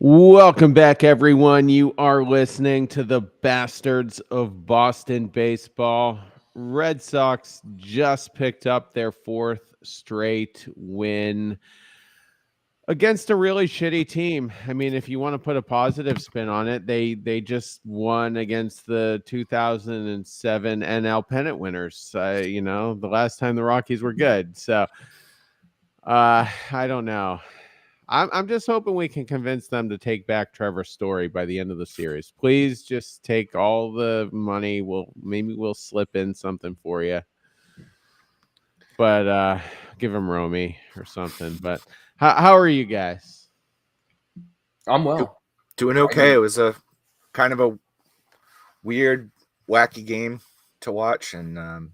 Welcome back, everyone. You are listening to the Bastards of Boston Baseball. Red Sox just picked up their fourth straight win against a really shitty team. I mean, if you want to put a positive spin on it, they just won against the 2007 NL pennant winners. The last time the Rockies were good. So, I don't know. I'm just hoping we can convince them to take back Trevor Story by the end of the series. Please just take all the money. We'll slip in something for you. But give him Romy or something. But how are you guys? I'm well. Doing okay. It was a kind of a weird, wacky game to watch, and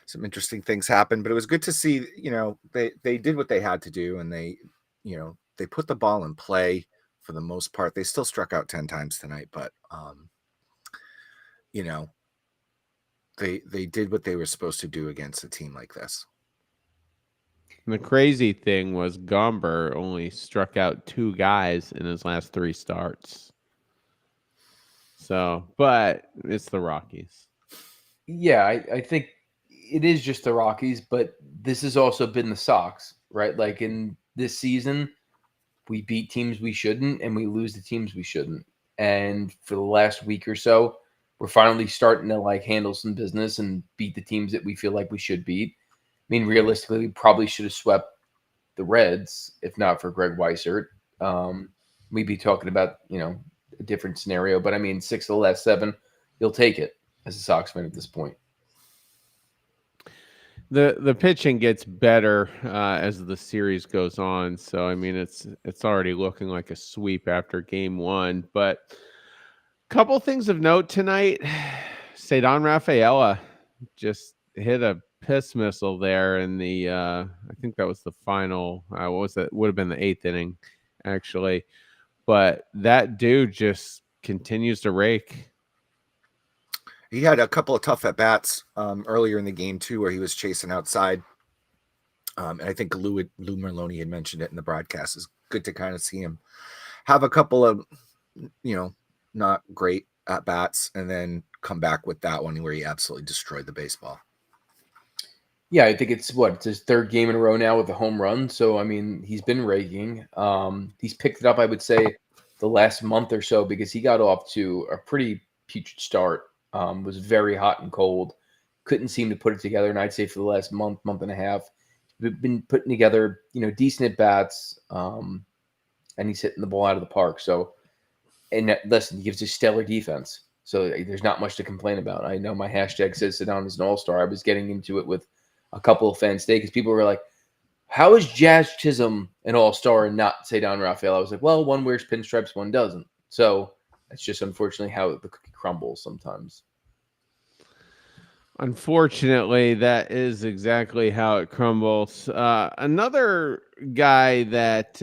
some interesting things happened. But it was good to see. They did what they had to do, and they put the ball in play for the most part. They still struck out 10 times tonight, but they did what they were supposed to do against a team like this. And the crazy thing was Gomber only struck out 2 guys in his last 3 starts. So, but it's the Rockies. Yeah, I think it is just the Rockies, but this has also been the Sox, right? Like in this season, we beat teams we shouldn't and we lose the teams we shouldn't. And for the last week or so, we're finally starting to handle some business and beat the teams that we feel like we should beat. I mean, realistically, we probably should have swept the Reds if not for Greg Weissert. We'd be talking about, a different scenario, but I mean, 6 of the last 7, you'll take it as a Sox fan at this point. The pitching gets better as the series goes on. So I mean, it's already looking like a sweep after game 1. But a couple things of note tonight: Ceddanne Rafaela just hit a piss missile there in the. I think that was the final. What was that? Would have been the 8th inning, actually. But that dude just continues to rake. He had a couple of tough at bats earlier in the game too, where he was chasing outside. And I think Lou Merloni had mentioned it in the broadcast. It's good to kind of see him have a couple of, not great at bats, and then come back with that one where he absolutely destroyed the baseball. Yeah, I think it's his 3rd game in a row now with a home run. So I mean, he's been raking. He's picked it up, I would say, the last month or so because he got off to a pretty putrid start. Was very hot and cold. Couldn't seem to put it together. And I'd say for the last month and a half, we've been putting together, decent at bats. And he's hitting the ball out of the park. So, and listen, he gives a stellar defense. So there's not much to complain about. I know my hashtag says Ceddanne is an all-star. I was getting into it with a couple of fans today because people were like, how is Jazz Chisholm an all-star and not Ceddanne Rafaela? I was like, well, one wears pinstripes, one doesn't. So that's just unfortunately how the cookie crumbles sometimes. Unfortunately, that is exactly how it crumbles. Another guy that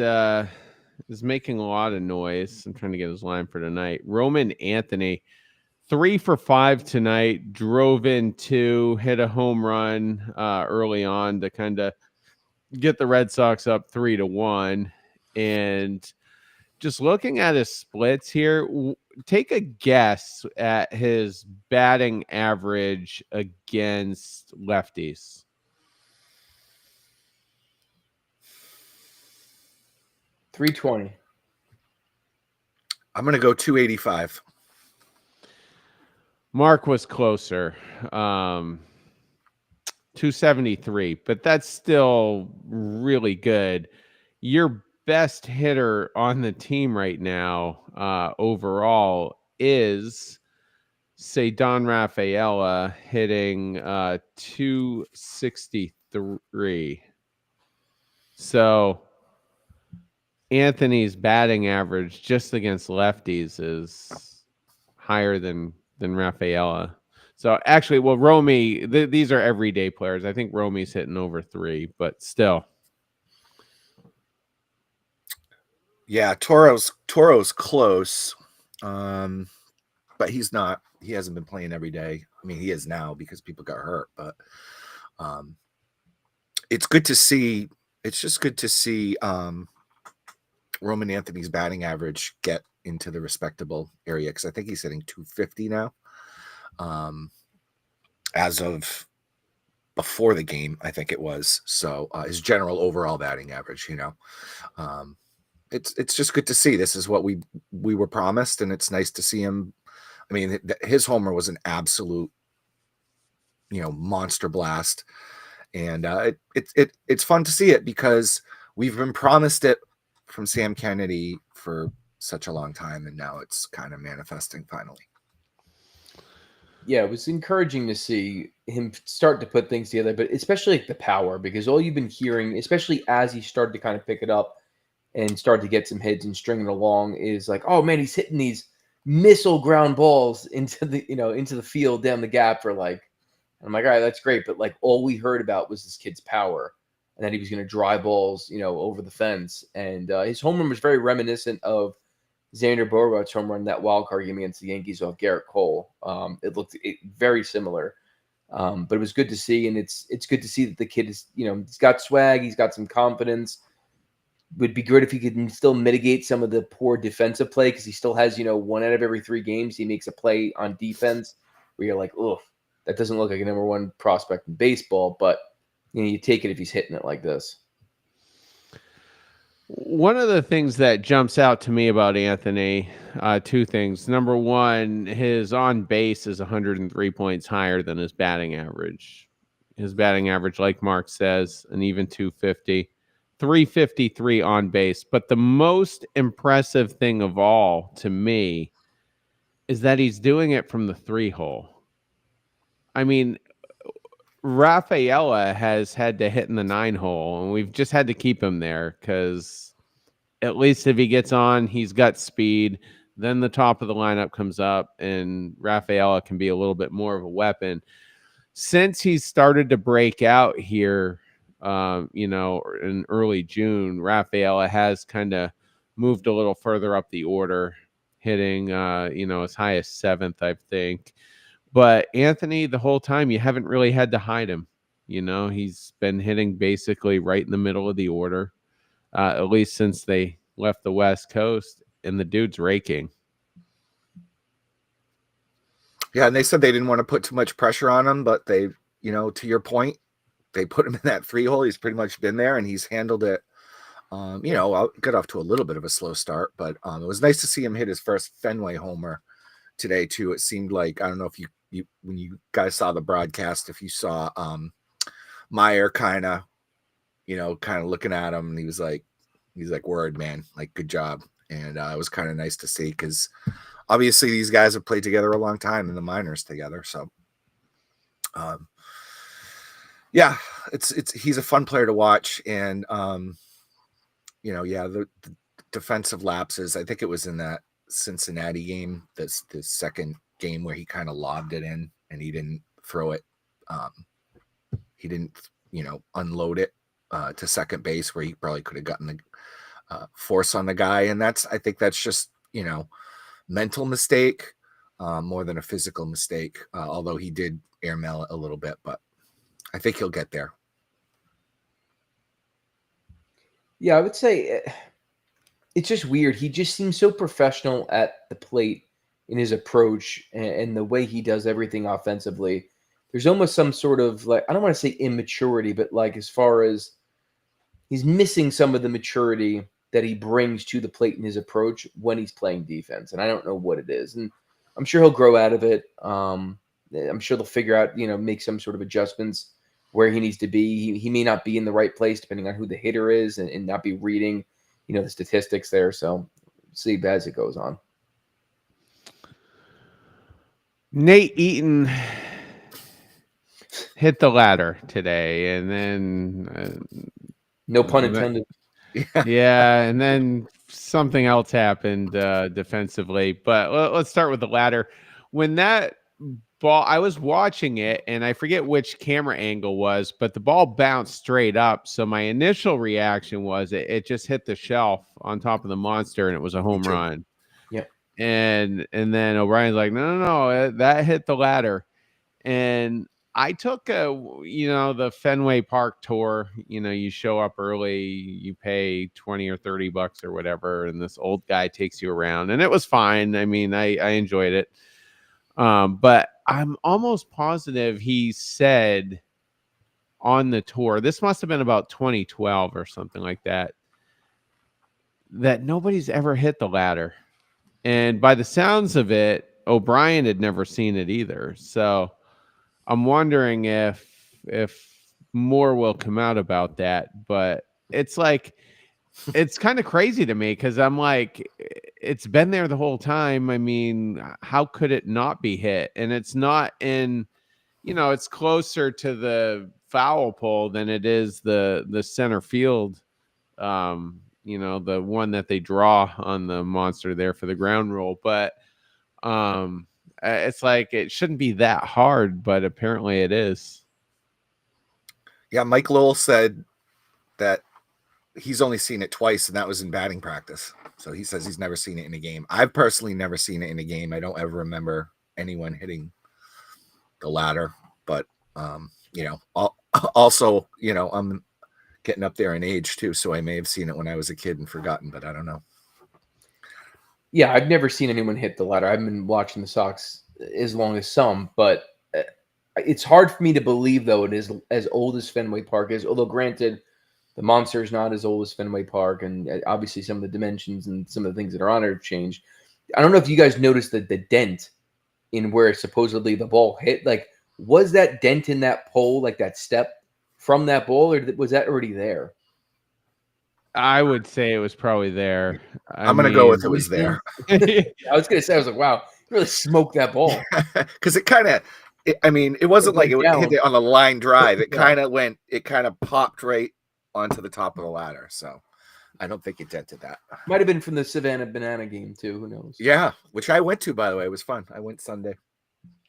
is making a lot of noise. I'm trying to get his line for tonight. Roman Anthony, 3 for 5 tonight. Drove in 2, hit a home run early on to kind of get the Red Sox up 3-1. And just looking at his splits here, take a guess at his batting average against lefties. .320. I'm going to go 285. Mark was closer, 273, but that's still really good. Your best hitter on the team right now overall is Ceddanne Rafaela, hitting 263. So Anthony's batting average just against lefties is higher than Rafaela. So actually, well, Romy, these are everyday players. I think Romy's hitting over 3, but still. Yeah, Toro's close, but he's not. He hasn't been playing every day. I mean, he is now because people got hurt, but it's good to see. It's just good to see Roman Anthony's batting average get into the respectable area, because I think he's hitting 250 now. As of before the game, I think it was. So his general overall batting average, it's just good to see. This is what we were promised, and it's nice to see him. I mean, his homer was an absolute, monster blast, and it's fun to see it because we've been promised it from Sam Kennedy for such a long time, and now it's kind of manifesting finally. Yeah, it was encouraging to see him start to put things together, but especially like the power, because all you've been hearing, especially as he started to kind of pick it up and start to get some hits and string it along, is like, oh man, he's hitting these missile ground balls into the field down the gap for like. I'm like, all right, that's great, but like all we heard about was this kid's power, and that he was going to drive balls, over the fence, and his home run was very reminiscent of Xander Bogaerts' home run, that wild card game against the Yankees off Garrett Cole. It looked very similar, but it was good to see, and it's good to see that the kid is, he's got swag, he's got some confidence. Would be great if he could still mitigate some of the poor defensive play, because he still has, 1 out of every 3 games he makes a play on defense where you're like, ugh, that doesn't look like a number 1 prospect in baseball, but you take it if he's hitting it like this. One of the things that jumps out to me about Anthony, 2 things. Number 1, his on base is 103 points higher than his batting average. His batting average, like Mark says, an even 250, 353 on base. But the most impressive thing of all to me is that he's doing it from the 3-hole. I mean, Rafaela has had to hit in the 9-hole, and we've just had to keep him there because at least if he gets on, he's got speed. Then the top of the lineup comes up, and Rafaela can be a little bit more of a weapon. Since he's started to break out here, in early June, Rafaela has kind of moved a little further up the order, hitting, as high as 7th, I think. But Anthony, the whole time, you haven't really had to hide him. He's been hitting basically right in the middle of the order, at least since they left the West Coast, and the dude's raking. Yeah, and they said they didn't want to put too much pressure on him, but they, to your point, they put him in that 3-hole. He's pretty much been there, and he's handled it. I'll get off to a little bit of a slow start, but it was nice to see him hit his first Fenway homer today too. It seemed like, I don't know if you when you guys saw the broadcast, if you saw Meyer kind of looking at him, and he's like, word, man, like, good job. And it was kind of nice to see, because obviously these guys have played together a long time in the minors together. So yeah, he's a fun player to watch. And the defensive lapses, I think it was in that Cincinnati game, this second game, where he kind of lobbed it in and he didn't throw it. He didn't, unload it to second base, where he probably could have gotten the force on the guy. And I think that's just, mental mistake more than a physical mistake. Although he did airmail it a little bit, but I think he'll get there. Yeah, I would say it's just weird. He just seems so professional at the plate in his approach and the way he does everything offensively. There's almost some sort of, like, I don't want to say immaturity, but like, as far as he's missing some of the maturity that he brings to the plate in his approach when he's playing defense. And I don't know what it is. And I'm sure he'll grow out of it. I'm sure they'll figure out, make some sort of adjustments where he needs to be. He may not be in the right place depending on who the hitter is, and not be reading, the statistics there. So see as it goes on. Nate Eaton hit the ladder today, and then no pun intended. Yeah, and then something else happened defensively. But let's start with the ladder. When that ball, I was watching it, and I forget which camera angle was, but the ball bounced straight up. So my initial reaction was it just hit the shelf on top of the monster, and it was a home run. Yeah. And then O'Brien's like, no, that hit the ladder. And I took the Fenway Park tour. You show up early, you pay 20 or $30 or whatever, and this old guy takes you around, and it was fine. I mean, I enjoyed it. But I'm almost positive he said on the tour, this must have been about 2012 or something like that, that nobody's ever hit the ladder. And by the sounds of it, O'Brien had never seen it either. So I'm wondering if more will come out about that. But it's like, it's kind of crazy to me because I'm like, it's been there the whole time. I mean, how could it not be hit? And it's not in, it's closer to the foul pole than it is the center field. The one that they draw on the monster there for the ground rule. But it's like it shouldn't be that hard, but apparently it is. Yeah, Mike Lowell said that he's only seen it twice, and that was in batting practice. So he says he's never seen it in a game. I've personally never seen it in a game. I don't ever remember anyone hitting the ladder. But also, I'm getting up there in age too, so I may have seen it when I was a kid and forgotten, but I don't know. Yeah, I've never seen anyone hit the ladder. I've been watching the Sox as long as some, but it's hard for me to believe, though, it is as old as Fenway Park is, although granted, the monster is not as old as Fenway Park, and obviously some of the dimensions and some of the things that are on it have changed. I don't know if you guys noticed the dent in where supposedly the ball hit. Like, was that dent in that pole, like that step from that ball, or was that already there? I would say it was probably there. I'm going to go with it was there. I was going to say, I was like, wow, you really smoked that ball. Because it wasn't like it hit it on a line drive. It kind of popped right onto the top of the ladder. So I don't think it dented that. Might have been from the Savannah Banana game too. Who knows? Yeah, which I went to, by the way. It was fun. I went Sunday.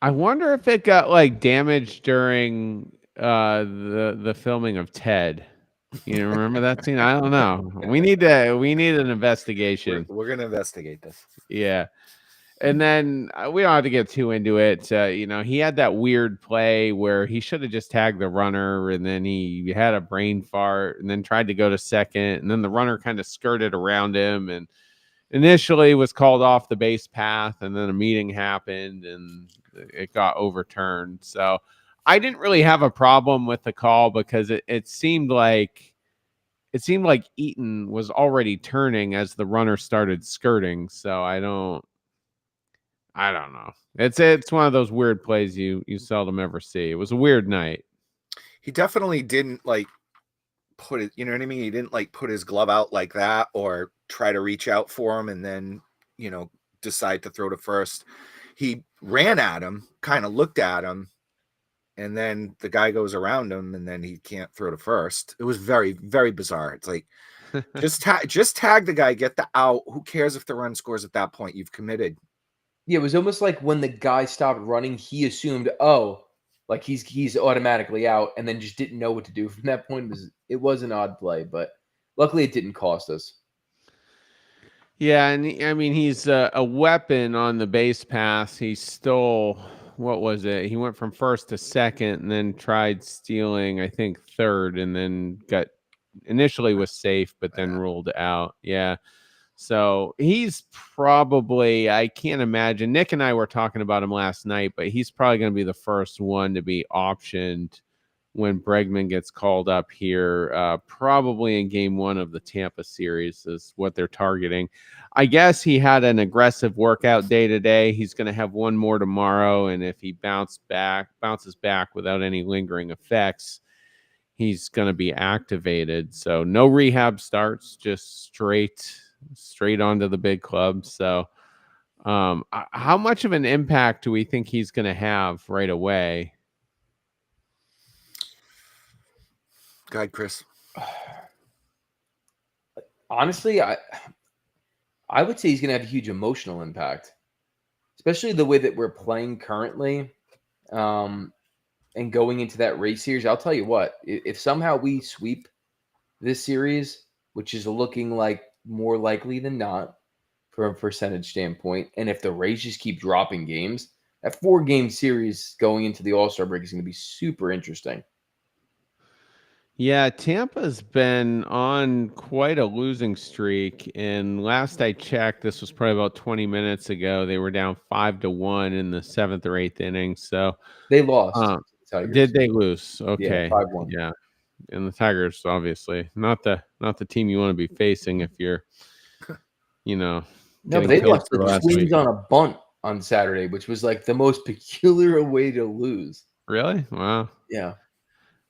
I wonder if it got like damaged during the filming of Ted. You remember that scene? I don't know. We need an investigation. We're gonna investigate this. Yeah. And then we don't have to get too into it. He had that weird play where he should have just tagged the runner, and then he had a brain fart and then tried to go to second, and then the runner kind of skirted around him and initially was called off the base path, and then a meeting happened and it got overturned. So I didn't really have a problem with the call because it seemed like Eaton was already turning as the runner started skirting. So I don't know. It's one of those weird plays you seldom ever see. It was a weird night. He definitely didn't put it, you know what I mean? He didn't put his glove out like that or try to reach out for him and then, decide to throw to first. He ran at him, kind of looked at him, and then the guy goes around him and then he can't throw to first. It was very, very bizarre. It's like, just tag the guy, get the out. Who cares if the run scores at that point? You've committed. Yeah, it was almost like when the guy stopped running, he assumed, like he's automatically out, and then just didn't know what to do from that point. It was an odd play, but luckily it didn't cost us. Yeah, and I mean he's a weapon on the base pass. He stole, what was it? He went from first to second, and then tried stealing, I think, third, and then initially was safe, but then ruled out. Yeah. So he's probably, I can't imagine. Nick and I were talking about him last night, but he's probably going to be the first one to be optioned when Bregman gets called up here, probably in game 1 of the Tampa series is what they're targeting. I guess he had an aggressive workout day today. He's going to have one more tomorrow. And if he bounces back without any lingering effects, he's going to be activated. So no rehab starts, just straight onto the big club. So how much of an impact do we think he's going to have right away? Go ahead, Chris. Honestly, I would say he's going to have a huge emotional impact, especially the way that we're playing currently, and going into that race series. I'll tell you what, if somehow we sweep this series, which is looking like more likely than not from a percentage standpoint, and if the Rays just keep dropping games, that 4-game series going into the All-Star break is going to be super interesting. Yeah, Tampa's been on quite a losing streak. And last I checked, this was probably about 20 minutes ago. They were down 5-1 in the 7th or 8th inning. So, They lost uh, to the Tigers. did they lose? Yeah, Okay, 5-1. yeah. And the Tigers, obviously, not the team you want to be facing if you're, No, but getting they killed lost for the last Twins week. on a bunt on Saturday, which was like the most peculiar way to lose. Really? Wow. Yeah.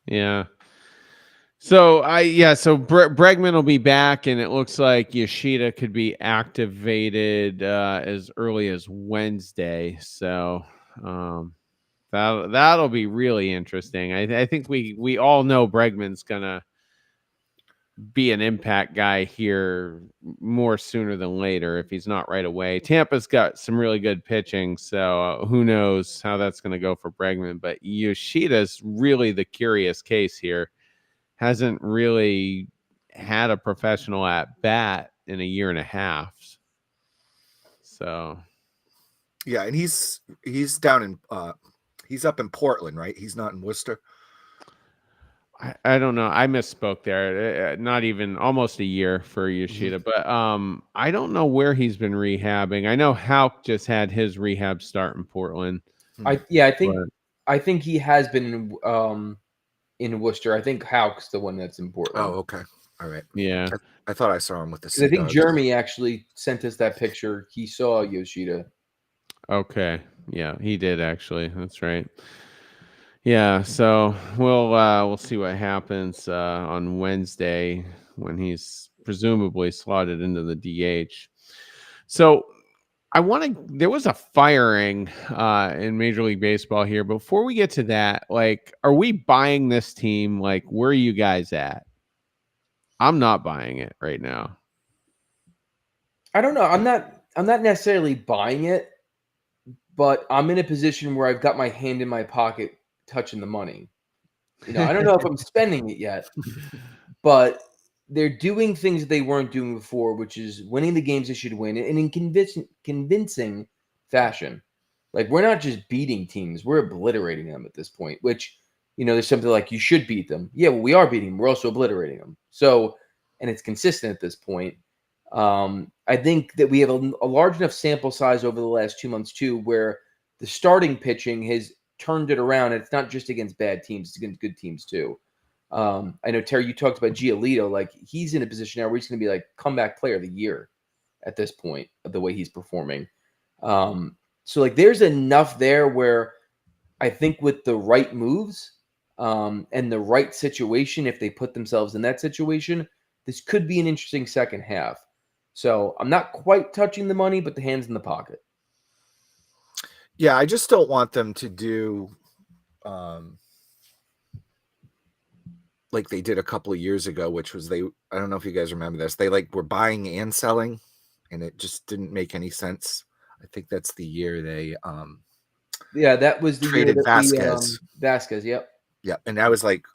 Yeah. So Bregman will be back, and it looks like Yoshida could be activated as early as Wednesday. So that'll be really interesting. I think we all know Bregman's gonna be an impact guy here more sooner than later if he's not right away. Tampa's got some really good pitching, so who knows how that's going to go for Bregman. But Yoshida's really the curious case here. Hasn't really had a professional at bat in a year and a half. So Yeah, and he's down in he's up in Portland, right? He's not in Worcester. I don't know. I misspoke there. Not even almost a year for Yoshida, but I don't know where he's been rehabbing. I know Houck just had his rehab start in Portland. I think he has been in Worcester. I think Houck's the one that's in Portland. Oh, okay. All right. Yeah. I thought I saw him with the I think Sea Dogs. Jeremy actually sent us that picture. He saw Yoshida. Okay. Yeah, he did actually. That's right. Yeah, so we'll see what happens on Wednesday when he's presumably slotted into the DH. So there was a firing in Major League Baseball here. Before we get to that, like, are we buying this team? Like, where are you guys at? I'm not buying it right now. I don't know. I'm not necessarily buying it, but I'm in a position where I've got my hand in my pocket touching the money. I don't know if I'm spending it yet, but they're doing things that they weren't doing before, which is winning the games they should win, and in convincing fashion. Like, we're not just beating teams, we're obliterating them at this point, which, there's something like, you should beat them. Yeah, well, we are beating them. We're also obliterating them. So, and it's consistent at this point. I think that we have a large enough sample size over the last 2 months, too, where the starting pitching has turned it around. And it's not just against bad teams, it's against good teams, too. I know, Terry, you talked about Giolito. Like, he's in a position now where he's going to be like comeback player of the year at this point of the way he's performing. So, like, there's enough there where I think with the right moves and the right situation, if they put themselves in that situation, this could be an interesting second half. So I'm not quite touching the money, but the hand's in the pocket. Yeah, I just don't want them to do like they did a couple of years ago, which was I don't know if you guys remember this. They were buying and selling, and it just didn't make any sense. I think that's the year they that was the traded year Vasquez. Vasquez, yep. Yeah, and I was like,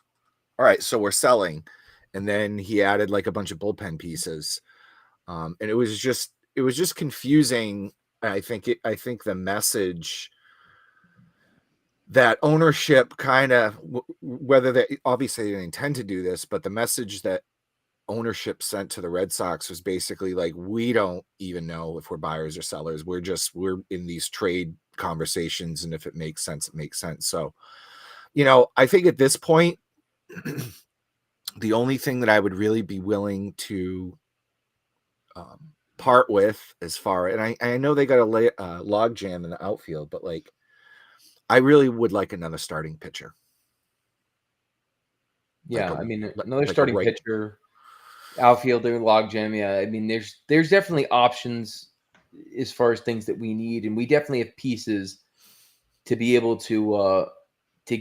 all right, so we're selling. And then he added like a bunch of bullpen pieces. And it was just confusing. I think the message that ownership kind of, whether they obviously didn't intend to do this, but the message that ownership sent to the Red Sox was basically like, we don't even know if we're buyers or sellers. We're in these trade conversations. And if it makes sense, it makes sense. So, I think at this point, the only thing that I would really be willing to part with and I know they got a log jam in the outfield, but like, I really would like another starting pitcher. Yeah, another starting pitcher, outfielder, log jam. Yeah, I mean, there's definitely options as far as things that we need, and we definitely have pieces to be able to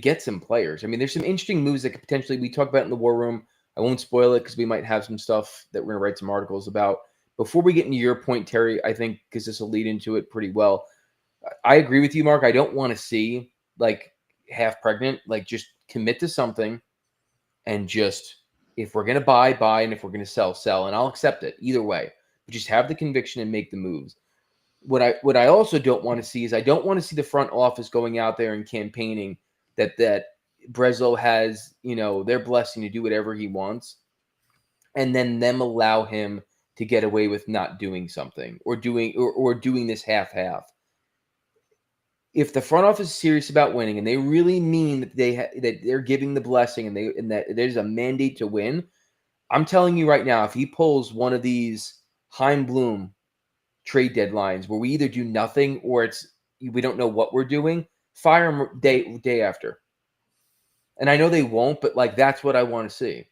get some players. I mean, there's some interesting moves that could potentially we talk about in the war room. I won't spoil it because we might have some stuff that we're going to write some articles about. Before we get into your point, Terry, I think because this will lead into it pretty well. I agree with you, Mark. I don't want to see like half pregnant. Like, just commit to something, and just if we're going to buy, and if we're going to sell, and I'll accept it either way. But just have the conviction and make the moves. What I also don't want to see is I don't want to see the front office going out there and campaigning that Breslow has, their blessing to do whatever he wants, and then them allow him to get away with not doing something or doing this half. If the front office is serious about winning and they really mean that that they're giving the blessing and that there's a mandate to win, I'm telling you right now, if he pulls one of these Chaim Bloom trade deadlines where we either do nothing or we don't know what we're doing, fire him day after. And I know they won't, but that's what I want to see.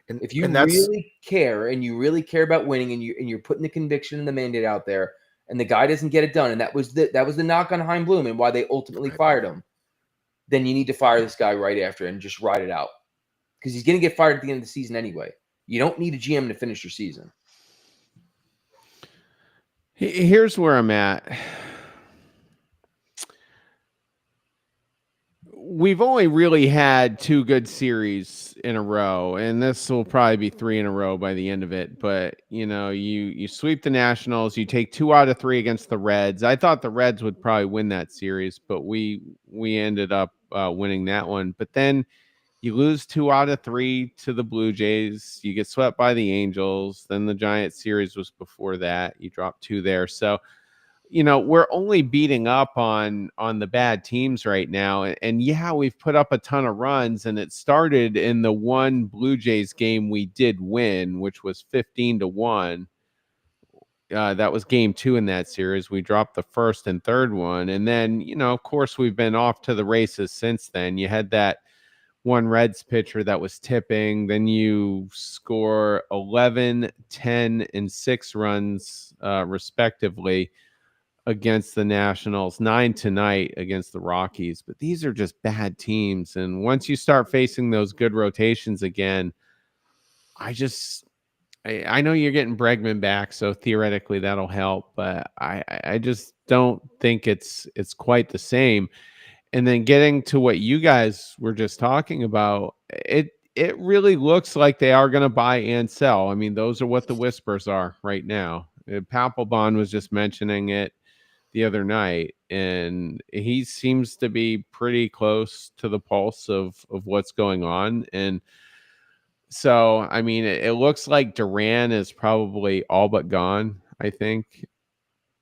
If you really care and you really care about winning and you're putting the conviction and the mandate out there, and the guy doesn't get it done, and that was the knock on Chaim Bloom and why they ultimately fired him, then you need to fire this guy right after and just ride it out, because he's going to get fired at the end of the season anyway. You don't need a GM to finish your season. Here's where I'm at. We've only really had 2 good series in a row, and this will probably be 3 in a row by the end of it. But, you sweep the Nationals, you take 2 out of 3 against the Reds. I thought the Reds would probably win that series, but we ended up winning that one. But then you lose 2 out of 3 to the Blue Jays. You get swept by the Angels. Then the Giants series was before that. You dropped 2 there. So, we're only beating up on the bad teams right now. And yeah, we've put up a ton of runs, and it started in the one Blue Jays game we did win, which was 15-1. That was game 2 in that series. We dropped the first and third one. And then, of course, we've been off to the races since then. You had that one Reds pitcher that was tipping. Then you score 11, 10, and 6 runs, respectively, against the Nationals, 9 tonight against the Rockies. But these are just bad teams. And once you start facing those good rotations again, I know you're getting Bregman back, so theoretically that'll help, but I just don't think it's quite the same. And then getting to what you guys were just talking about, it really looks like they are going to buy and sell. I mean, those are what the whispers are right now. Papelbon was just mentioning it the other night, and he seems to be pretty close to the pulse of what's going on. And so, I mean, it looks like Duran is probably all but gone, I think,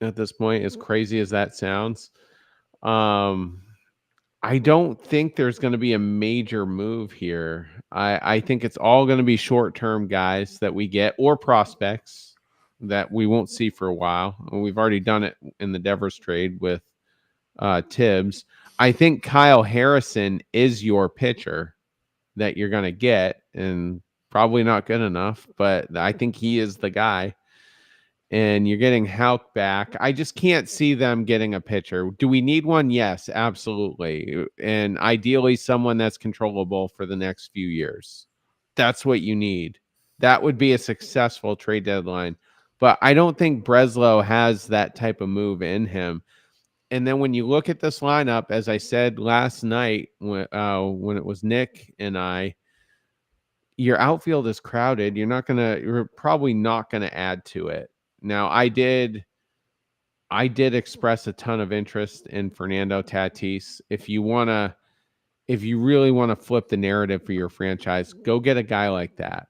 at this point, as crazy as that sounds. I don't think there's going to be a major move here. I think it's all going to be short-term guys that we get, or prospects that we won't see for a while. And we've already done it in the Devers trade with Tibbs. I think Kyle Harrison is your pitcher that you're going to get, and probably not good enough, but I think he is the guy. And you're getting Houck back. I just can't see them getting a pitcher. Do we need one? Yes, absolutely. And ideally someone that's controllable for the next few years. That's what you need. That would be a successful trade deadline. But I don't think Breslow has that type of move in him. And then when you look at this lineup, as I said last night when it was Nick and I, your outfield is crowded. You're probably not gonna add to it. Now, I did express a ton of interest in Fernando Tatis. If you really want to flip the narrative for your franchise, go get a guy like that.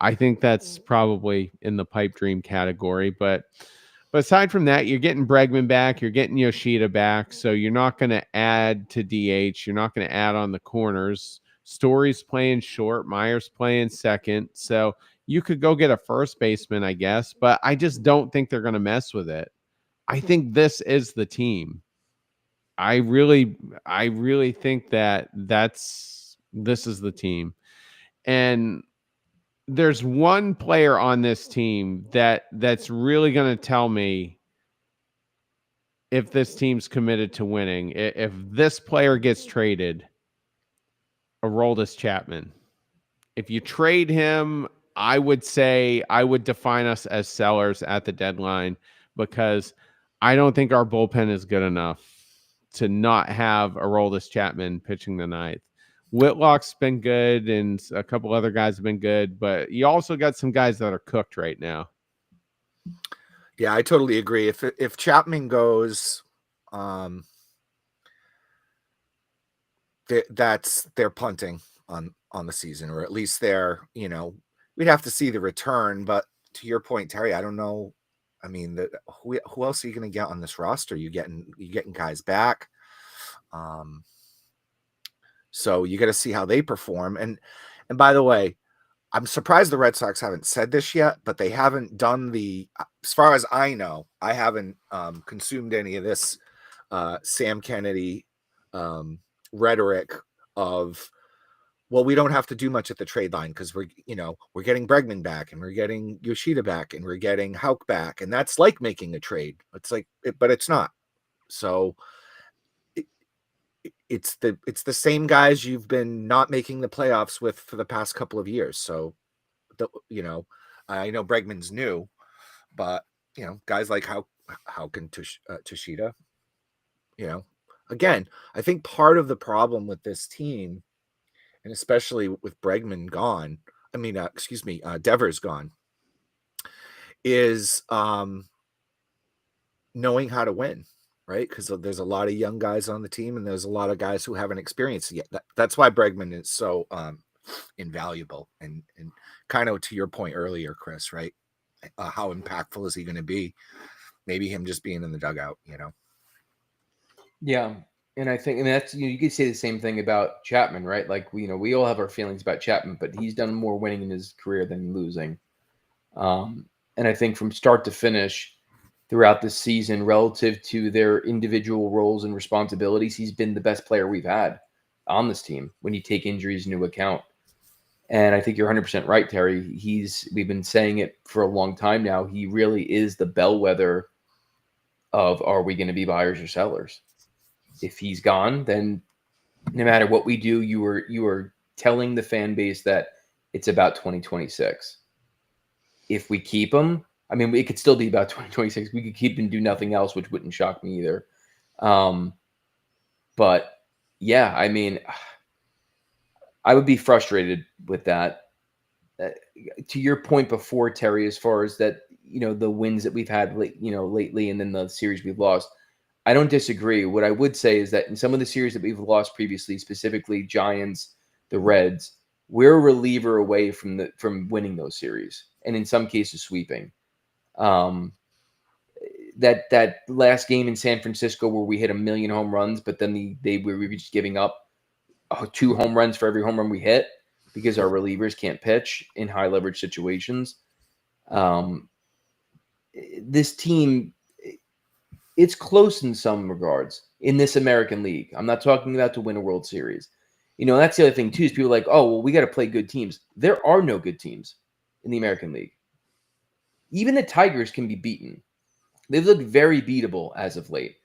I think that's probably in the pipe dream category. But aside from that, you're getting Bregman back, you're getting Yoshida back, so you're not going to add to DH. You're not going to add on the corners. Story's playing short, Myers playing second, so you could go get a first baseman, I guess, but I just don't think they're going to mess with it. I think this is the team. I really think that this is the team. And there's one player on this team that's really going to tell me if this team's committed to winning. If this player gets traded, Aroldis Chapman. If you trade him, I would define us as sellers at the deadline, because I don't think our bullpen is good enough to not have Aroldis Chapman pitching the ninth. Whitlock's been good, and a couple other guys have been good, but you also got some guys that are cooked right now. Yeah, I totally agree. If Chapman goes, they're punting on the season, or at least we'd have to see the return. But to your point, Terry, I don't know. I mean, who else are you going to get on this roster? You getting guys back. So you got to see how they perform. And by the way, I'm surprised the Red Sox haven't said this yet, but they haven't done as far as I know, I haven't consumed any of this Sam Kennedy rhetoric of, well, we don't have to do much at the trade line because we're getting Bregman back and we're getting Yoshida back and we're getting Houck back. And that's like making a trade. It's like, but it's not. So it's the same guys you've been not making the playoffs with for the past couple of years. So, I know Bregman's new, but guys like Houck and Toshida, again, I think part of the problem with this team, and especially with Bregman gone, Devers gone, is knowing how to win, right? Because there's a lot of young guys on the team, and there's a lot of guys who haven't experienced it yet. That's why Bregman is so invaluable. And kind of to your point earlier, Chris, right? How impactful is he going to be? Maybe him just being in the dugout, Yeah. And I think, that's, you could say the same thing about Chapman, right? Like, we all have our feelings about Chapman, but he's done more winning in his career than losing. And I think from start to finish throughout this season, relative to their individual roles and responsibilities, he's been the best player we've had on this team when you take injuries into account. And I think you're 100% right, Terry. We've been saying it for a long time now. He really is the bellwether of, are we going to be buyers or sellers? If he's gone, then no matter what we do, you are telling the fan base that it's about 2026. If we keep him, I mean, it could still be about 2026. We could keep and do nothing else, which wouldn't shock me either. But yeah, I mean, I would be frustrated with that. To your point before, Terry, as far as that, the wins that we've had, lately, and then the series we've lost, I don't disagree. What I would say is that in some of the series that we've lost previously, specifically Giants, the Reds, we're a reliever away from winning those series, and in some cases sweeping. That last game in San Francisco where we hit 1 million home runs, but then we were just giving up 2 home runs for every home run we hit because our relievers can't pitch in high leverage situations. This team, it's close in some regards in this American League. I'm not talking about to win a World Series. That's the other thing too, is people are like, oh, well, we got to play good teams. There are no good teams in the American League. Even the Tigers can be beaten. They've looked very beatable as of late.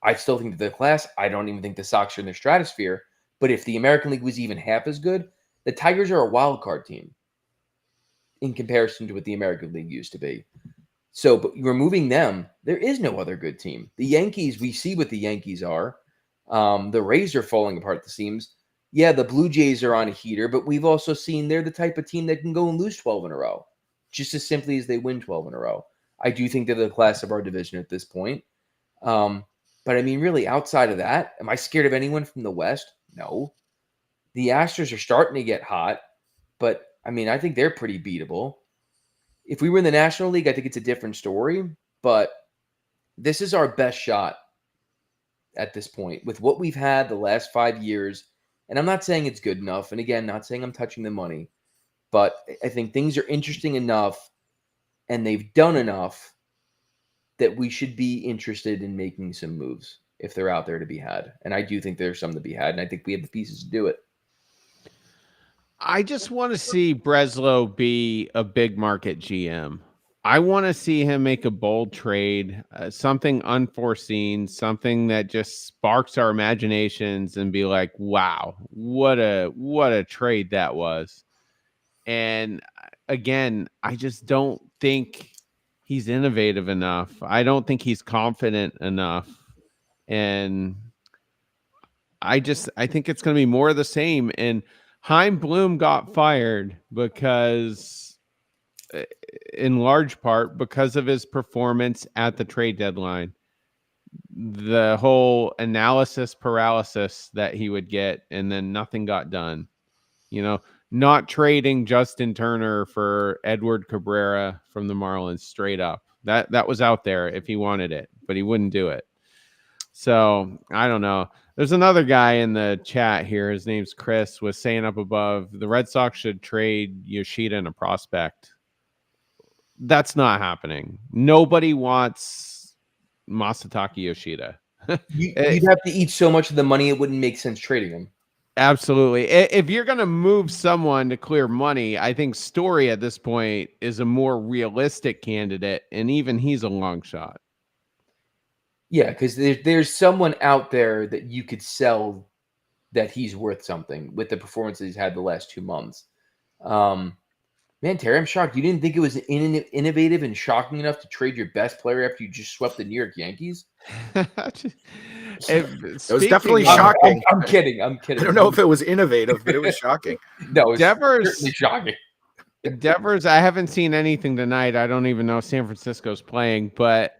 I still think that the class, I don't even think the Sox are in their stratosphere. But if the American League was even half as good, the Tigers are a wild card team in comparison to what the American League used to be. So, but removing them, there is no other good team. The Yankees, we see what the Yankees are. The Rays are falling apart at the seams. Yeah, the Blue Jays are on a heater, but we've also seen they're the type of team that can go and lose 12 in a row, just as simply as they win 12 in a row. I do think they're the class of our division at this point. But I mean, really, outside of that, am I scared of anyone from the West? No. The Astros are starting to get hot, but I mean, I think they're pretty beatable. If we were in the National League, I think it's a different story, but this is our best shot at this point with what we've had the last 5 years. And I'm not saying it's good enough. And again, not saying I'm touching the money, but I think things are interesting enough and they've done enough that we should be interested in making some moves if they're out there to be had. And I do think there's some to be had, and I think we have the pieces to do it. I just want to see Breslow be a big market GM. I want to see him make a bold trade, something unforeseen, something that just sparks our imaginations and be like, wow, what a trade that was. And again, I just don't think he's innovative enough. I don't think he's confident enough. And I think it's going to be more of the same. And Chaim Bloom got fired because in large part because of his performance at the trade deadline. The whole analysis paralysis that he would get, and then nothing got done. Not trading Justin Turner for Edward Cabrera from the Marlins straight up. That was out there if he wanted it, but he wouldn't do it. So I don't know. There's another guy in the chat here. His name's Chris, was saying up above, the Red Sox should trade Yoshida and a prospect. That's not happening. Nobody wants Masataka Yoshida. You'd have to eat so much of the money, it wouldn't make sense trading him. Absolutely. If you're going to move someone to clear money, I think Story at this point is a more realistic candidate, and even he's a long shot. Yeah, because there's someone out there that you could sell that he's worth something with the performance that he's had the last 2 months. Man, Terry, I'm shocked. You didn't think it was innovative and shocking enough to trade your best player after you just swept the New York Yankees? It was definitely shocking. I'm kidding. I don't know if it was innovative, but it was shocking. No, it's Devers, certainly shocking. Devers, I haven't seen anything tonight. I don't even know if San Francisco's playing, but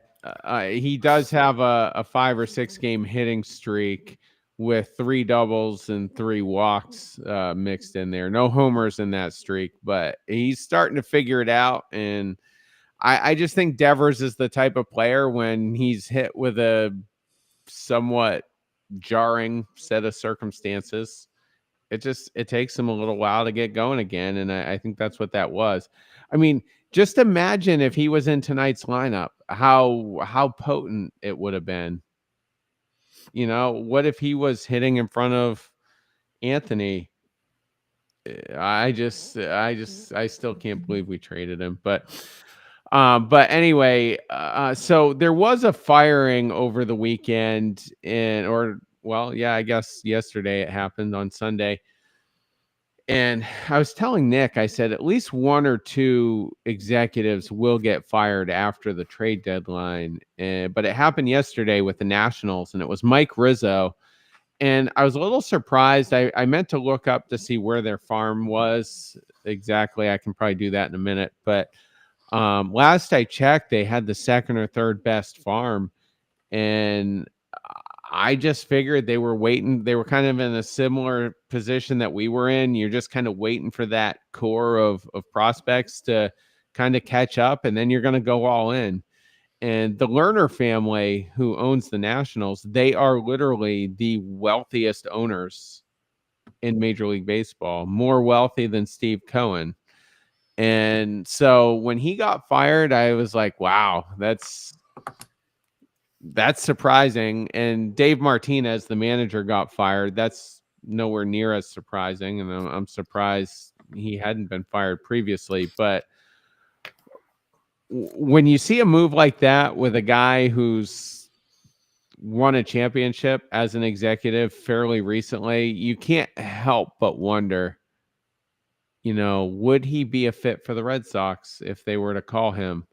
he does have a 5 or 6 game hitting streak with 3 doubles and 3 walks mixed in there. No homers in that streak, but he's starting to figure it out. And I just think Devers is the type of player, when he's hit with a somewhat jarring set of circumstances, it takes him a little while to get going again. And I think that's what that was. I mean, just imagine if he was in tonight's lineup, how potent it would have been. What if he was hitting in front of Anthony? I still can't believe we traded him. But anyway, so there was a firing over the weekend, I guess yesterday it happened on Sunday. And I was telling Nick, I said at least 1 or 2 executives will get fired after the trade deadline. But it happened yesterday with the Nationals, and it was Mike Rizzo. And I was a little surprised. I meant to look up to see where their farm was exactly. I can probably do that in a minute. But last I checked, they had the 2nd or 3rd best farm. And I just figured they were waiting. They were kind of in a similar position that we were in. You're just kind of waiting for that core of prospects to kind of catch up, and then you're going to go all in. And the Lerner family, who owns the Nationals, they are literally the wealthiest owners in Major League Baseball, more wealthy than Steve Cohen. And so when he got fired, I was like, wow, that's surprising. And Dave Martinez, the manager, got fired. That's nowhere near as surprising. And I'm surprised he hadn't been fired previously. But when you see a move like that with a guy who's won a championship as an executive fairly recently, you can't help but wonder, would he be a fit for the Red Sox if they were to call him?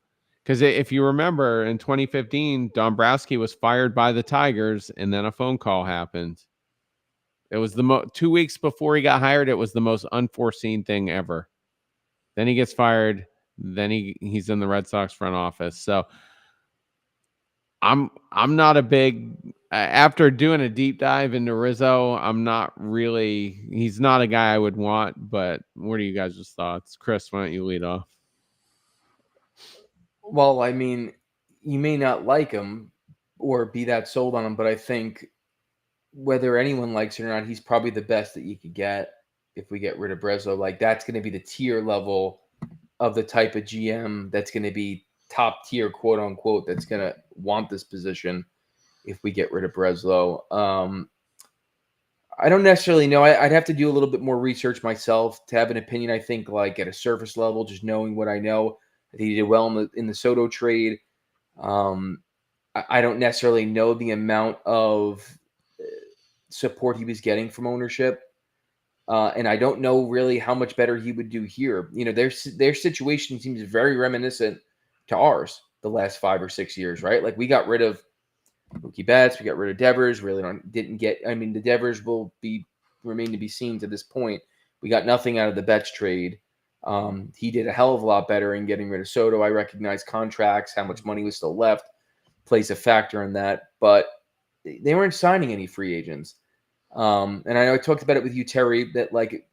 Because if you remember, in 2015, Dombrowski was fired by the Tigers, and then a phone call happened. It was 2 weeks before he got hired. It was the most unforeseen thing ever. Then he gets fired. Then he's in the Red Sox front office. So I'm not a big, after doing a deep dive into Rizzo, he's not a guy I would want. But what are you guys' thoughts? Chris, why don't you lead off? Well, I mean, you may not like him or be that sold on him, but I think whether anyone likes it or not, he's probably the best that you could get if we get rid of Breslow. Like, that's going to be the tier level of the type of GM that's going to be top tier, quote unquote, that's going to want this position if we get rid of Breslow. I don't necessarily know. I'd have to do a little bit more research myself to have an opinion. I think, like, at a surface level, just knowing what I know, I think he did well in the Soto trade. I don't necessarily know the amount of support he was getting from ownership. And I don't know really how much better he would do here. Their situation seems very reminiscent to ours the last 5 or 6 years, right? Like, we got rid of Mookie Betts, we got rid of Devers. The Devers will remain to be seen to this point. We got nothing out of the Betts trade. He did a hell of a lot better in getting rid of Soto. I recognize contracts, how much money was still left, plays a factor in that, but they weren't signing any free agents. And I know I talked about it with you, Terry, that like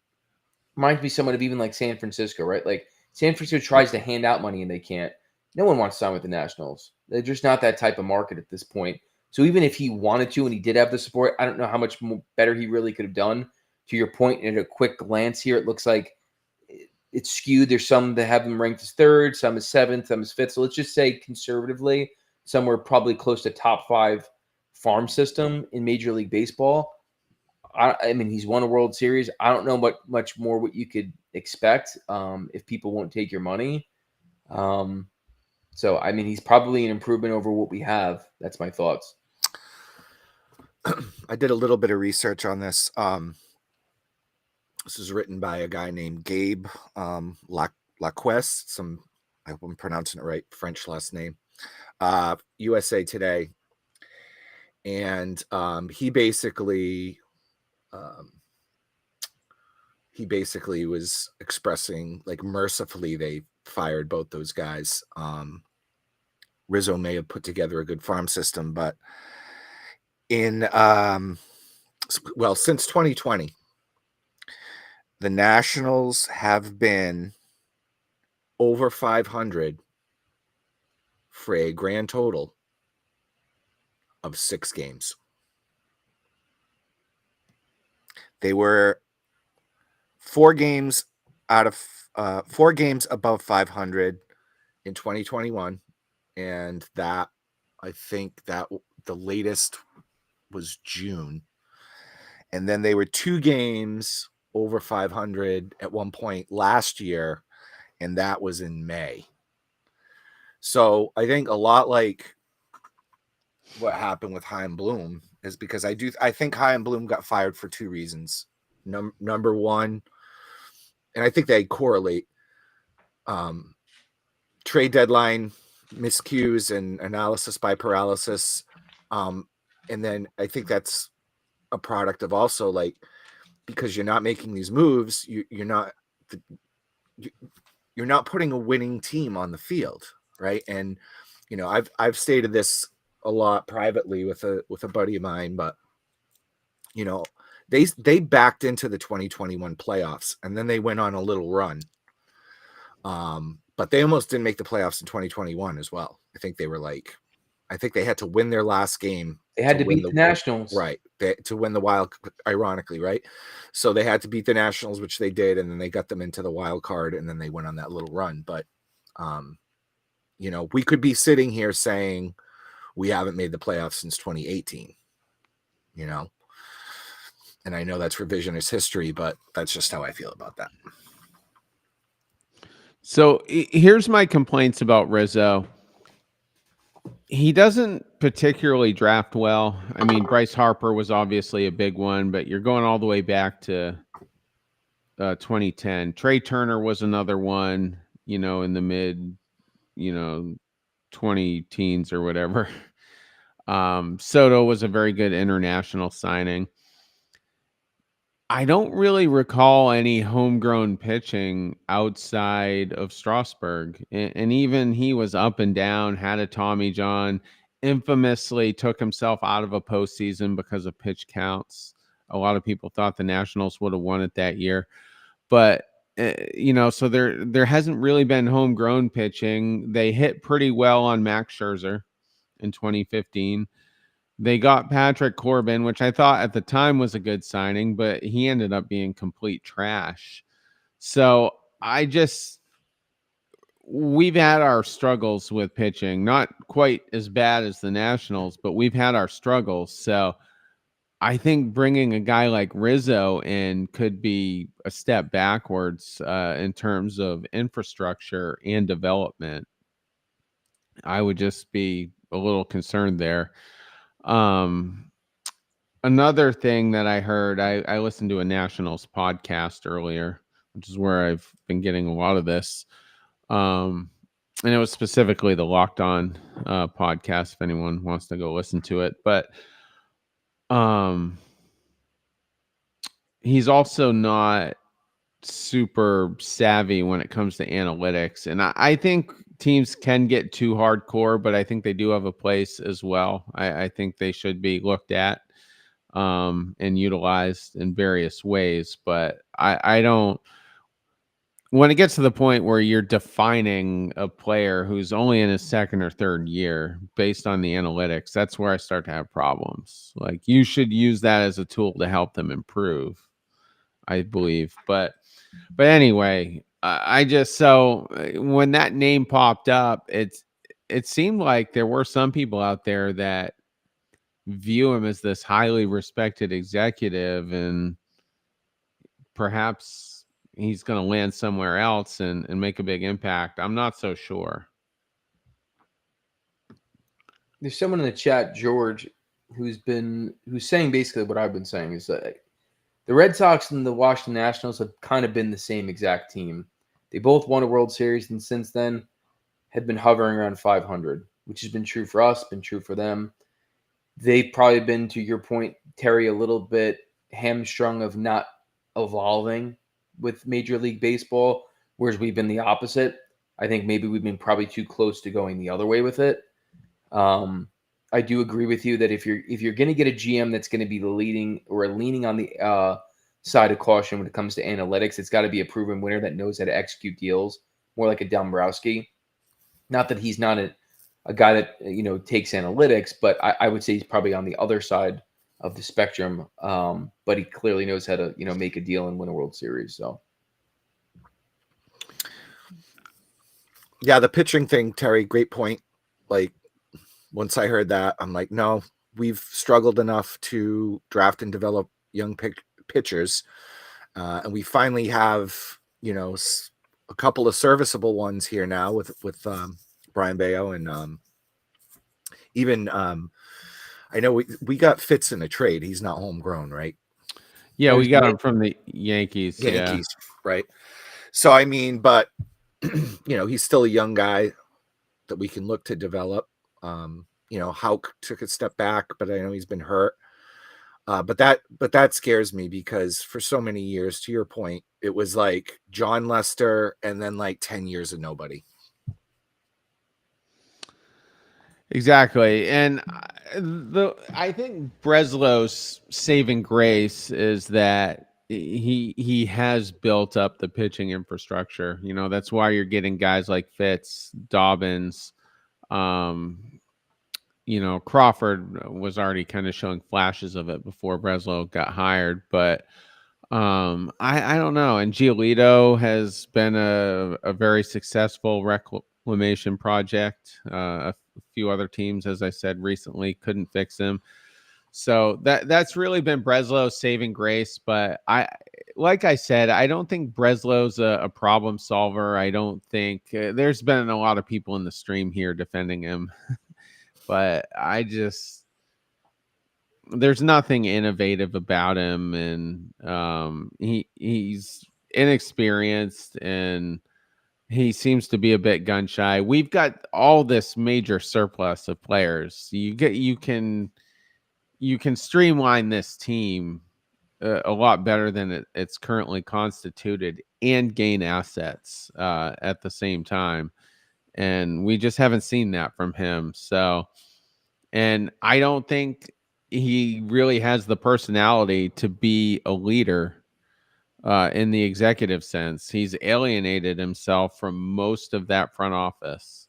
reminds me somewhat of even like San Francisco, right? Like San Francisco tries to hand out money and they can't. No one wants to sign with the Nationals. They're just not that type of market at this point. So even if he wanted to and he did have the support, I don't know how much better he really could have done. To your point, at a quick glance here, it looks like it's skewed. There's some that have him ranked as third, some as seventh, some as fifth. So let's just say conservatively, somewhere probably close to top 5 farm system in Major League Baseball. I mean, he's won a World Series. I don't know much more what you could expect if people won't take your money. So, I mean, he's probably an improvement over what we have. That's my thoughts. I did a little bit of research on this. This is written by a guy named Gabe Laquest. I hope I'm pronouncing it right, French last name. USA Today. And he basically was expressing, like, mercifully they fired both those guys. Rizzo may have put together a good farm system, but since 2020, the Nationals have been over 500 for a grand total of 6 games. They were 4 games above 500 in 2021, and that, I think that the latest was June. And then they were 2 games over 500 at one point last year, and that was in May. So I think a lot like what happened with Chaim Bloom is because I think Chaim Bloom got fired for 2 reasons. Number one, and I think they correlate, trade deadline miscues and analysis by paralysis. And then I think that's a product of also, like, because you're not making these moves, you're not putting a winning team on the field, right? And you know, I've stated this a lot privately with a buddy of mine, but you know, they backed into the 2021 playoffs and then they went on a little run. But they almost didn't make the playoffs in 2021 as well. I think they had to win their last game. They had to beat the Nationals. Right. To win the wild, ironically, right? So they had to beat the Nationals, which they did, and then they got them into the wild card, and then they went on that little run. But, you know, we could be sitting here saying we haven't made the playoffs since 2018, you know? And I know that's revisionist history, but that's just how I feel about that. So here's my complaints about Rizzo. He doesn't particularly draft well. I mean, Bryce Harper was obviously a big one, but you're going all the way back to 2010. Trey Turner was another one, you know, in the mid, 20 teens or whatever. Soto was a very good international signing. I don't really recall any homegrown pitching outside of Strasburg. And even he was up and down, had a Tommy John, infamously took himself out of a postseason because of pitch counts. A lot of people thought the Nationals would have won it that year. But, so there hasn't really been homegrown pitching. They hit pretty well on Max Scherzer in 2015. They got Patrick Corbin, which I thought at the time was a good signing, but he ended up being complete trash. So we've had our struggles with pitching, not quite as bad as the Nationals, but we've had our struggles. So I think bringing a guy like Rizzo in could be a step backwards in terms of infrastructure and development. I would just be a little concerned there. Another thing that I heard, I listened to a Nationals podcast earlier, which is where I've been getting a lot of this. And it was specifically the Locked On podcast, if anyone wants to go listen to it. But he's also not super savvy when it comes to analytics. And I think teams can get too hardcore, but I think they do have a place as well. I think they should be looked at and utilized in various ways. But I don't, when it gets to the point where you're defining a player who's only in his second or third year based on the analytics, that's where I start to have problems. Like, you should use that as a tool to help them improve, I believe. But anyway, I just, so when that name popped up, it seemed like there were some people out there that view him as this highly respected executive, and perhaps he's going to land somewhere else and make a big impact. I'm not so sure. There's someone in the chat, George, who's saying basically what I've been saying, is that the Red Sox and the Washington Nationals have kind of been the same exact team. They both won a World Series, and since then had been hovering around 500, which has been true for us, been true for them. They've probably been, to your point, Terry, a little bit hamstrung of not evolving with Major League Baseball, whereas we've been the opposite. I think maybe we've been probably too close to going the other way with it. I do agree with you that if you're going to get a GM that's going to be leaning on the side of caution when it comes to analytics, it's got to be a proven winner that knows how to execute deals, more like a Dombrowski. Not that he's not a guy that takes analytics, but I would say he's probably on the other side of the spectrum. But he clearly knows how to make a deal and win a World Series. So. Yeah, the pitching thing, Terry, great point. Like, once I heard that, I'm like, no, we've struggled enough to draft and develop young pitchers. And we finally have, a couple of serviceable ones here now with Brian Bayo, and even I know we got Fitz in a trade. He's not homegrown, right? Yeah, we got him from the Yankees. Yeah. Right. So, I mean, but he's still a young guy that we can look to develop. Houck took a step back, but I know he's been hurt. But that scares me, because for so many years, to your point, it was like John Lester and then like 10 years of nobody. Exactly. And I think Breslow's saving grace is that he has built up the pitching infrastructure. That's why you're getting guys like Fitz, Dobbins, Crawford was already kind of showing flashes of it before Breslow got hired, but I don't know. And Giolito has been a very successful reclamation project. A few other teams, as I said recently, couldn't fix him. So that's really been Breslow's saving grace. But like I said, I don't think Breslow's a problem solver. I don't think there's been a lot of people in the stream here defending him. But there's nothing innovative about him, and he's inexperienced, and he seems to be a bit gun shy. We've got all this major surplus of players. You can streamline this team a lot better than it's currently constituted, and gain assets at the same time. And we just haven't seen that from him. So, and I don't think he really has the personality to be a leader in the executive sense. He's alienated himself from most of that front office.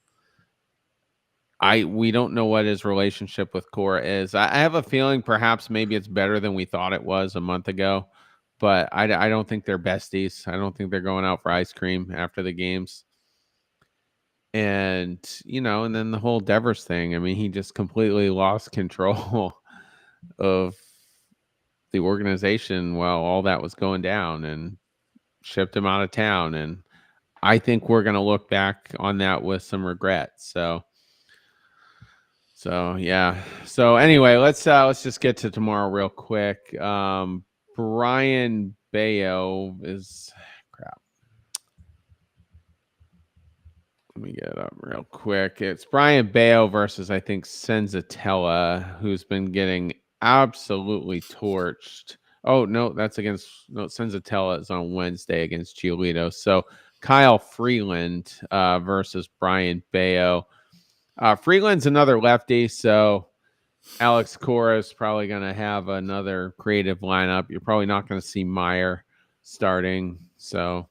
We don't know what his relationship with Cora is. I have a feeling perhaps maybe it's better than we thought it was a month ago, but I don't think they're besties. I don't think they're going out for ice cream after the games. And, and then the whole Devers thing. I mean, he just completely lost control of the organization while all that was going down, and shipped him out of town. And I think we're going to look back on that with some regret. So yeah. So anyway, let's just get to tomorrow real quick. Brian Bayo is crap. Let me get it up real quick. It's Brian Bayo versus, I think, Senzatella, who's been getting absolutely torched. Oh, no, that's against Senzatella is on Wednesday against Giolito. So Kyle Freeland versus Brian Bayo. Freeland's another lefty, so Alex Cora is probably going to have another creative lineup. You're probably not going to see Meyer starting. So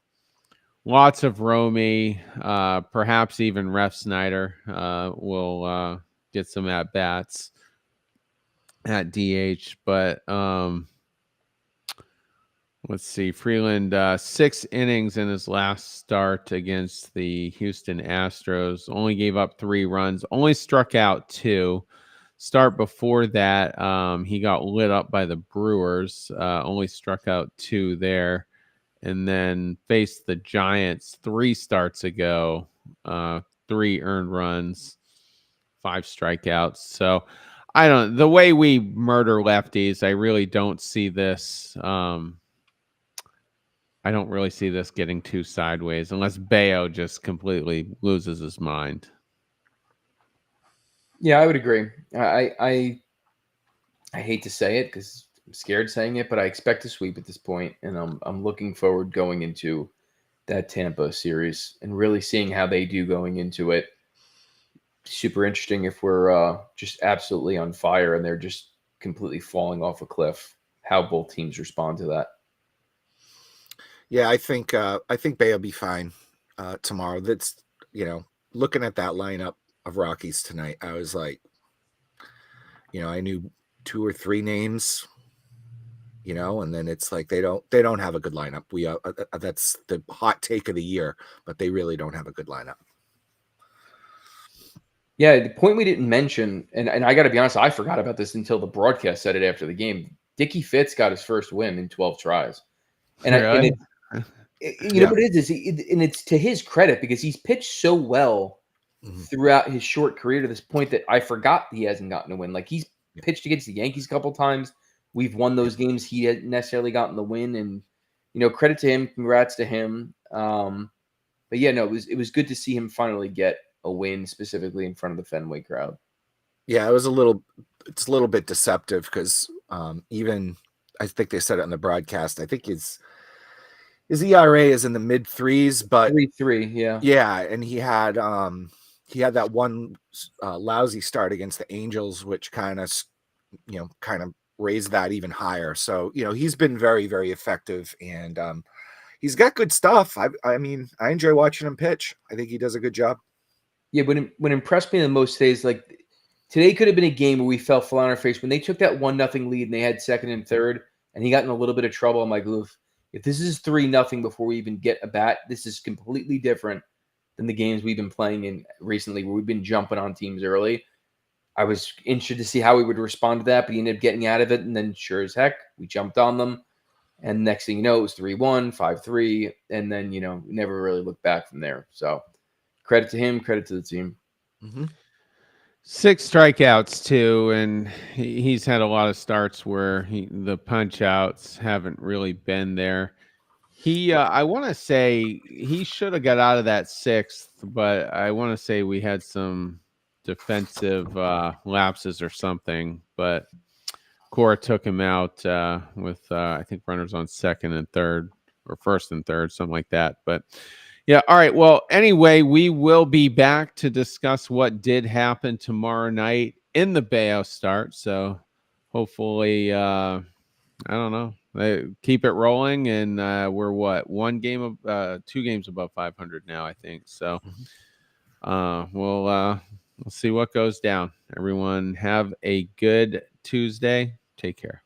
lots of Romy, perhaps even Ref Snyder will get some at-bats at DH. But let's see. Freeland, 6 innings in his last start against the Houston Astros. Only gave up 3 runs. Only struck out 2. Start before that, he got lit up by the Brewers. Only struck out 2 there. And then faced the Giants 3 starts ago. 3 earned runs, 5 strikeouts. So the way we murder lefties, I really don't see this. I don't really see this getting too sideways unless Bayo just completely loses his mind. Yeah, I would agree. I hate to say it because I'm scared saying it, but I expect a sweep at this point, and I'm looking forward going into that Tampa series and really seeing how they do going into it. Super interesting if we're just absolutely on fire and they're just completely falling off a cliff, how both teams respond to that. Yeah, I think Bay will be fine tomorrow. That's, looking at that lineup of Rockies tonight, I was like, I knew 2 or 3 names, and then it's like they don't have a good lineup. That's the hot take of the year, but they really don't have a good lineup. Yeah, the point we didn't mention, and I got to be honest, I forgot about this until the broadcast said it after the game. Dickie Fitz got his first win in 12 tries. And, Really? you know what it is, and it's to his credit because he's pitched so well throughout his short career to this point that I forgot he hasn't gotten a win. Like he's pitched against the Yankees a couple times. We've won those games. He hadn't necessarily gotten the win, and credit to him. Congrats to him. But yeah, no, it was good to see him finally get a win, specifically in front of the Fenway crowd. Yeah, it's a little bit deceptive because even I think they said it on the broadcast. I think his ERA is in the mid 3s, but 3.3, yeah. Yeah, and he had that one lousy start against the Angels, which kind of raised that even higher. So he's been very, very effective, and he's got good stuff. I mean, I enjoy watching him pitch. I think he does a good job. Yeah, what impressed me the most today is like today could have been a game where we fell flat on our face when they took that 1-0 lead and they had second and third, and he got in a little bit of trouble. I'm like, oof. If this is 3-0 before we even get a bat, this is completely different than the games we've been playing in recently where we've been jumping on teams early. I was interested to see how we would respond to that, but he ended up getting out of it, and then sure as heck, we jumped on them. And next thing you know, it was 3-1, 5-3, and then, never really looked back from there. So credit to him, credit to the team. 6 strikeouts too, and he's had a lot of starts where the punch outs haven't really been there. I want to say he should have got out of that 6th, but I want to say we had some defensive lapses or something, but Cora took him out with I think runners on second and third, or first and third, something like that. But yeah, all right. Well, anyway, we will be back to discuss what did happen tomorrow night in the Bayo start. So hopefully, I don't know, they keep it rolling, and we're 2 games above 500 now, I think. So we'll see what goes down. Everyone have a good Tuesday. Take care.